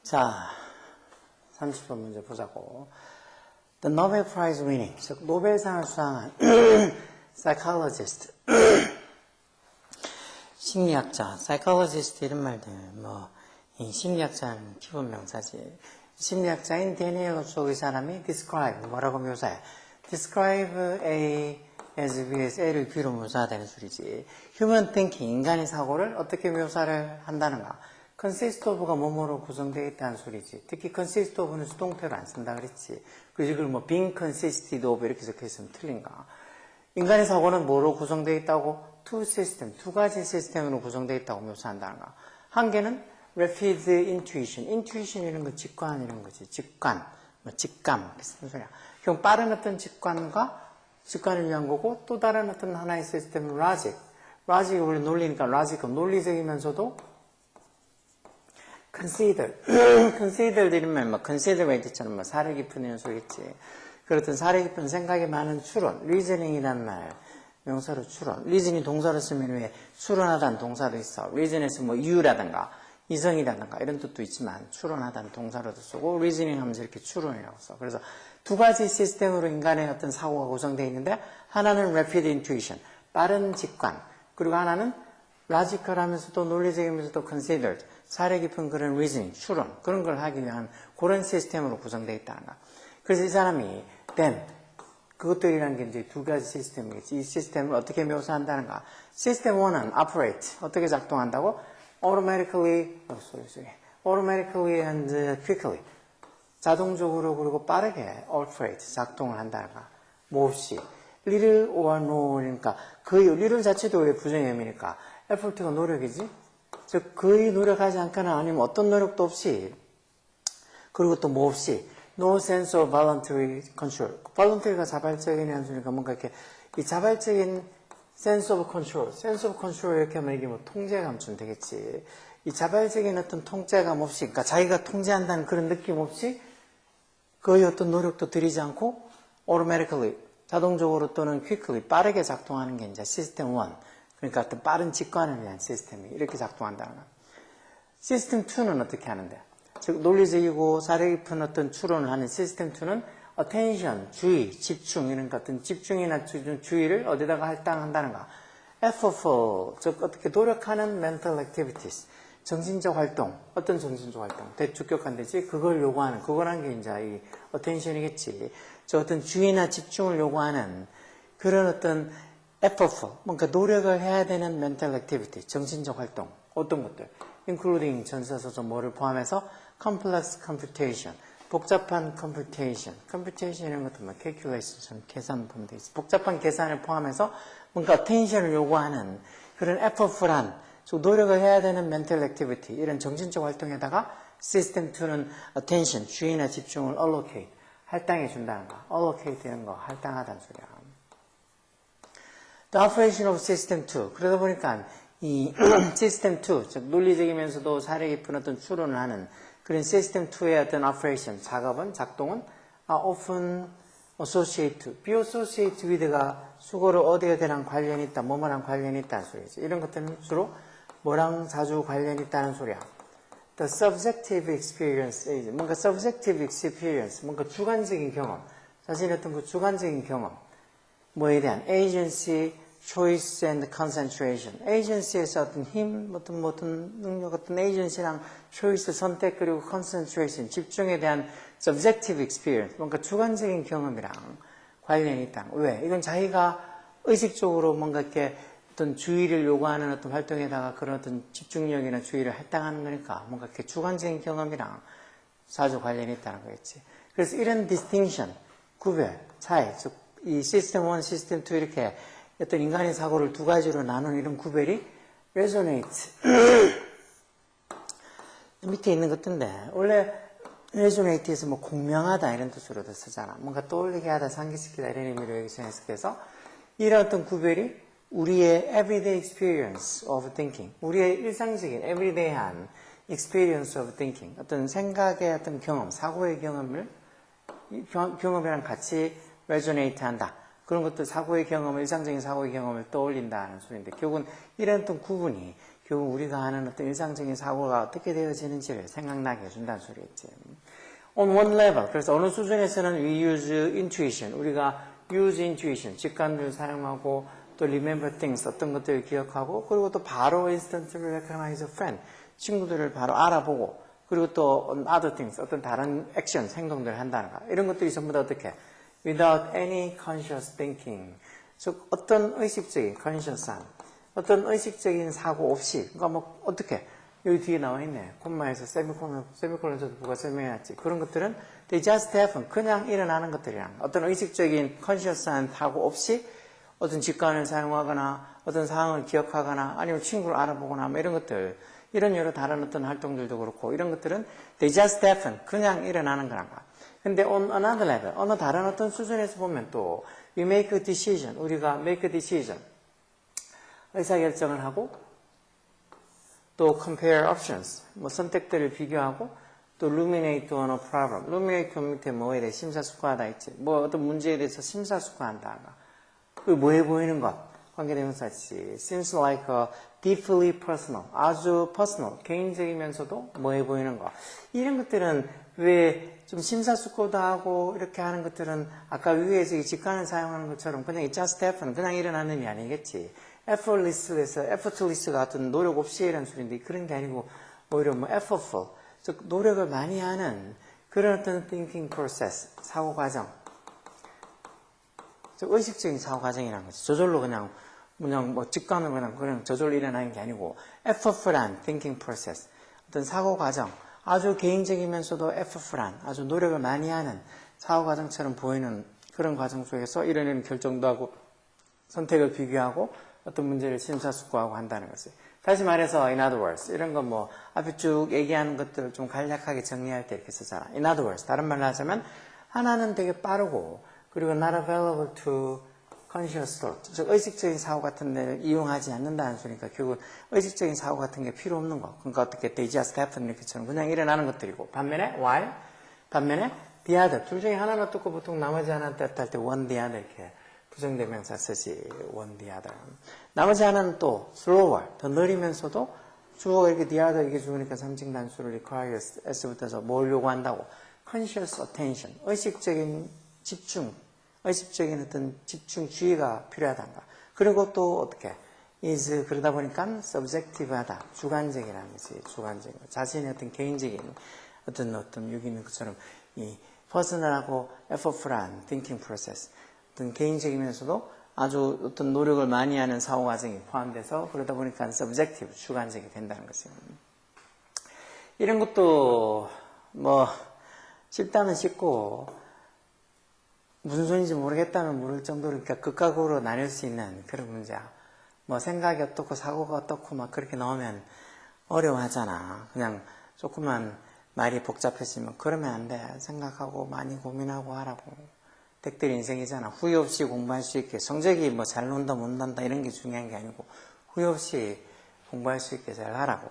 자, 30번 문제 보자고. The Nobel Prize winning, 즉 노벨상을 수상한 psychologist, 심리학자, psychologist 이런 말들, 이 심리학자는 기본 명사지. 심리학자인 데니엘 오초 이 사람이 describe, 뭐라고 묘사해? describe A as B에서 A를 B로 묘사하다는 소리지. human thinking, 인간의 사고를 어떻게 묘사를 한다는가? consist of가 뭐뭐로 구성되어 있다는 소리지. 특히 consist of는 수동태로 안 쓴다 그랬지. 그래서 이걸 being consisted of 이렇게 적혀있으면 틀린가? 인간의 사고는 뭐로 구성되어 있다고? two system, 두 가지 시스템으로 구성되어 있다고 묘사한다는가? 한 개는 rapid intuition, intuition 이런 거 직관 이런 거지. 직감, 이렇게 쓰는 소리야. 그럼 빠른 어떤 직관을 위한 거고, 또 다른 어떤 하나의 시스템은 logic. logic이 우리 논리니까 logical, 논리적이면서도 consider 이러면 considerate처럼 사려 깊은 이런 소리겠지. 그렇든 사려 깊은 생각이 많은 추론, reasoning이란 말, 명사로 추론. reason이 동사로 쓰면 왜 추론하다는 동사도 있어. reason에서 이유라든가 이성이라든가 이런 뜻도 있지만 추론하다는 동사로도 쓰고 reasoning 하면서 이렇게 추론이라고 써. 그래서 두 가지 시스템으로 인간의 어떤 사고가 구성되어 있는데 하나는 rapid intuition, 빠른 직관, 그리고 하나는 logical 하면서도 논리적이면서도 considered, 사려 깊은 그런 reasoning, 추론, 그런 걸 하기 위한 그런 시스템으로 구성되어 있다는 거. 그래서 이 사람이 then, 그것들이라는 게 이제 두 가지 시스템이겠지. 이 시스템을 어떻게 묘사한다는가. 시스템 1은 operate, 어떻게 작동한다고? automatically and quickly. 자동적으로 그리고 빠르게 operate, 작동을 한다는 거. 뭐 없이. little or no, 그러니까 거의, little 자체도 왜 부정의 의미니까 effort가 노력이지? 즉 거의 노력하지 않거나 아니면 어떤 노력도 없이, 그리고 또 뭐 없이 no sense of voluntary control. voluntary가 자발적이냐는 소리니까 뭔가 이렇게 이 자발적인 sense of control 이렇게 하면 이게 통제감 좀 되겠지. 이 자발적인 어떤 통제감 없이, 그러니까 자기가 통제한다는 그런 느낌 없이 거의 어떤 노력도 들이지 않고 automatically, 자동적으로 또는 quickly, 빠르게 작동하는 게 이제 시스템 1. 그러니까 어떤 빠른 직관을 위한 시스템이 이렇게 작동한다는 거야. 시스템 2는 어떻게 하는데? 즉, 논리적이고 사려 깊은 어떤 추론을 하는 시스템 2는 attention, 주의, 집중, 이런 같은 집중이나 주의를 어디다가 할당한다는 거야. effortful, 즉, 어떻게 노력하는 mental activities, 정신적 활동, 어떤 정신적 활동, 대주격한 되지, 그걸 요구하는, 그거란 게 이제 이 attention이겠지. 저 어떤 주의나 집중을 요구하는 그런 어떤 effortful, 뭔가 노력을 해야 되는 mental activity, 정신적 활동, 어떤 것들, including 전사서서 뭐를 포함해서 complex computation, 복잡한 computation 이런 것도 calculation처럼 계산 보면 되겠지. 복잡한 계산을 포함해서 뭔가 attention을 요구하는 그런 effortful한, 즉 노력을 해야 되는 mental activity, 이런 정신적 활동에다가 system 2는 attention, 주의나 집중을 allocate, 할당해 준다는 거. allocate 이런 거 할당하다는 소리야. The operation of system 2. 그러다 보니까 이 system 2, 즉 논리적이면서도 사려 깊은 어떤 추론을 하는 그런 system 2의 어떤 operation, 작동은 often associate, be associate with가 수고로 어디에랑 관련이 있다, 뭐뭐랑 관련이 있다는 소리지. 이런 것들은 주로 뭐랑 자주 관련이 있다는 소리야. The subjective experience, 뭔가 subjective experience, 뭔가 주관적인 경험, 자신의 어떤 그 주관적인 경험, 뭐에 대한 agency, choice and concentration. agency에서 어떤 힘, 어떤 능력, 어떤 agency랑 choice, 선택, 그리고 concentration, 집중에 대한 subjective experience, 뭔가 주관적인 경험이랑 관련이 있다. 왜? 이건 자기가 의식적으로 뭔가 이렇게 어떤 주의를 요구하는 어떤 활동에다가 그런 어떤 집중력이나 주의를 할당하는 거니까 뭔가 이렇게 주관적인 경험이랑 자주 관련이 있다는 거겠지. 그래서 이런 distinction, 구별, 차이, 즉 이 시스템 1, 시스템 2 이렇게 어떤 인간의 사고를 두 가지로 나눈 이런 구별이 resonate. 밑에 있는 것인데 원래 resonate에서 공명하다 이런 뜻으로도 쓰잖아. 뭔가 떠올리게 하다, 상기시키다 이런 의미로 여기서 해석해서 이런 어떤 구별이 우리의 everyday experience of thinking, 우리의 일상적인 everyday한 experience of thinking, 어떤 생각의 어떤 경험, 사고의 경험이랑 같이 resonate 한다. 그런 것도 사고의 경험을, 일상적인 사고의 경험을 떠올린다는 소리인데, 결국은 이런 어떤 구분이 결국 우리가 하는 어떤 일상적인 사고가 어떻게 되어지는지를 생각나게 해준다는 소리겠지. On one level. 그래서 어느 수준에서는 we use intuition. 우리가 use intuition. 직관을 사용하고 또 remember things. 어떤 것들을 기억하고 그리고 또 바로 instantly recognize a friend. 친구들을 바로 알아보고 그리고 또 other things. 어떤 다른 액션, 행동들을 한다는 거. 이런 것들이 전부 다 어떻게? Without any conscious thinking. 즉 어떤 의식적인 conscious한 어떤 의식적인 사고 없이 그러니까 뭐 어떻게 여기 뒤에 나와 있네. 콤마에서 세미콜론에서도 누가 설명해놨지. 그런 것들은 they just happen. 그냥 일어나는 것들이랑 어떤 의식적인 conscious한 사고 없이 어떤 직관을 사용하거나 어떤 상황을 기억하거나 아니면 친구를 알아보거나 뭐 이런 것들 이런 여러 다른 어떤 활동들도 그렇고 이런 것들은 they just happen. 그냥 일어나는 거란가. 근데 on another level 어느 다른 어떤 수준에서 보면 또 we make a decision. 우리가 make a decision. 의사결정을 하고 또 compare options, 뭐 선택들을 비교하고 또 ruminate on a problem. ruminate 밑에 뭐에 대해 심사숙고하다 있지. 뭐 어떤 문제에 대해서 심사숙고한다. 그 뭐해 보이는 것, 관계대명사지. seems like a deeply personal, 아주 personal, 개인적이면서도 뭐해 보이는 것. 이런 것들은 왜 좀 심사숙고도 하고 이렇게 하는 것들은 아까 위에서 이 직관을 사용하는 것처럼 그냥 it just happen, 그냥 일어나는 게 아니겠지. effortless에서 effortless가 어떤 노력 없이 이라는 소리인데 그런 게 아니고 오히려 뭐 effortful, 즉 노력을 많이 하는 그런 어떤 thinking process, 사고 과정, 즉 의식적인 사고 과정이라는 거지. 저절로 그냥 뭐 직관으로 그냥 저절로 일어나는 게 아니고 effortful한 thinking process, 어떤 사고 과정, 아주 개인적이면서도 effortful한, 아주 노력을 많이 하는 사고 과정처럼 보이는 그런 과정 속에서 이뤄내는 결정도 하고 선택을 비교하고 어떤 문제를 심사숙고하고 한다는 것을. 다시 말해서 in other words 이런 건 뭐 앞에 쭉 얘기하는 것들을 좀 간략하게 정리할 때 이렇게 쓰잖아. in other words 다른 말로 하자면 하나는 되게 빠르고 그리고 not available to conscious thought, 즉 의식적인 사고 같은 데를 이용하지 않는다는 소리니까 결국 의식적인 사고 같은 게 필요 없는 거. 그러니까 어떻게 they just happen 이렇게처럼 그냥 일어나는 것들이고 반면에 while 반면에 the other 둘 중에 하나는 어떻고 보통 나머지 하나는 뜻할 때 one the other 이렇게 부정대명사 쓰지. one the other. 나머지 하나는 또 slower, 더 느리면서도 주어가 이렇게 the other 이게 주니까 삼직 단수를 requires s부터서 뭘 요구한다고? conscious attention, 의식적인 집중, 의식적인 어떤 집중 주의가 필요하단가. 그리고 또 어떻게? is 그러다 보니까 subjective하다, 주관적이라는 것이 주관적인 것. 자신의 어떤 개인적인 어떤 여기 있는 것처럼 이 personal하고 effortful한 thinking process. 어떤 개인적이면서도 아주 어떤 노력을 많이 하는 사고 과정이 포함돼서 그러다 보니까 subjective, 주관적이 된다는 것이에요. 이런 것도 뭐 쉽다면 쉽고 무슨 소리인지 모르겠다면 모를 정도로 그러니까 극과 극으로 나뉠 수 있는 그런 문제야. 뭐 생각이 어떻고 사고가 어떻고 막 그렇게 나오면 어려워하잖아. 그냥 조금만 말이 복잡해지면 그러면 안 돼. 생각하고 많이 고민하고 하라고. 댁들 인생이잖아. 후회 없이 공부할 수 있게. 성적이 뭐 잘 논다 못 논다 이런 게 중요한 게 아니고 후회 없이 공부할 수 있게 잘 하라고.